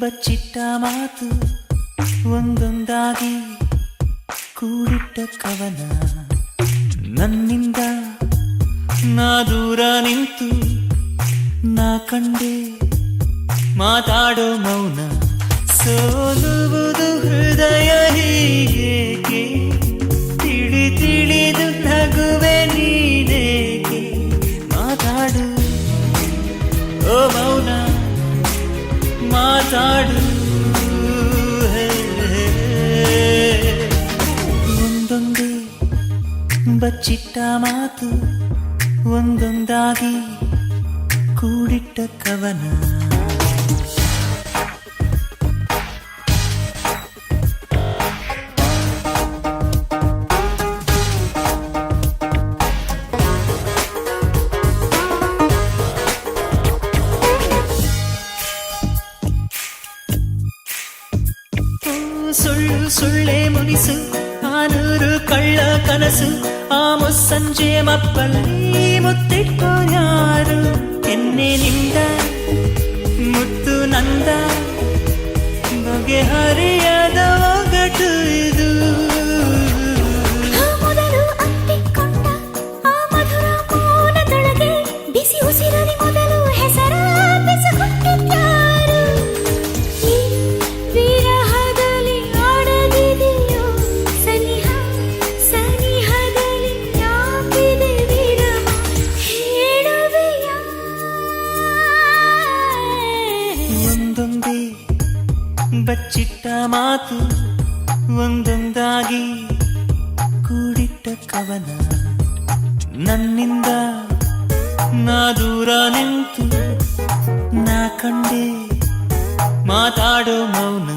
ಬಚ್ಚಿಟ್ಟ ಮಾತು ಒಂದೊಂದಾಗಿ ಕೂಡಿಟ್ಟ ಕವನ ನನ್ನಿಂದ ನಾ ದೂರ ನಿಂತು ನಾ ಕಂಡೆ ಮಾತಾಡೋ ಮೌನ ಸೋಲುವುದು ಹೃದಯ ಹೀಗೇಕೆ ತಿಳಿ ತಿಳಿದು ನಗುವೆ ನೀನೇಕೆ ಮಾತಾಡು ಓ ಮೌನ ಮಾತಾಡು ಒಂದೊಂದೇ ಬಚ್ಚಿಟ್ಟ ಮಾತು ಒಂದೊಂದಾಗಿ ಕೂಡಿಟ್ಟ ಕವನ ಸುಳ್ಳು ಸುಳ್ಳೆ ಮುನಿಸು ಆನೂರು ಕಳ್ಳ ಕನಸು ಆ ಮುಸ್ಸಂಜೆ ಮಪ್ಪಲ್ಲಿ ಮುತ್ತಿಟ್ಟೋ ಯಾರು ಎನ್ನೆನಿಂದ ಮುತ್ತು ನಂದ ಬಗೆಹರಿಯದ ಒಗಟು ಇದು ಮೊದಲು ಅಪ್ಪಿಕೊಂಡ ಆ ಮಧುರ ಮೌನದೊಳಗೆ ಬಿಸಿ ಉಸಿರಲಿ ಮೊದಲು ಹೆಸರ ಬೆಸಗುಟ್ಟಿದ್ಯಾರು ಈ ವಿರಹದಲ್ಲಿ ಆಡದಿದೆಯೋ ಸನಿಹ ಸನಿಹದಲ್ಲಿ ಯಾಕಿದೆ ವಿರಹ ಹೇಳುವೆಯ ಒಂದೊಂದೇ ಬಚ್ಚಿಟ್ಟ ಮಾತು ಒಂದೊಂದಾಗಿ ಕೂಡಿಟ್ಟ ಕವನ ನನ್ನಿಂದ ನಾ ದೂರ ನಿಂತು ನಾ ಕಂಡೆ ಮಾತಾಡೋ ಮೌನ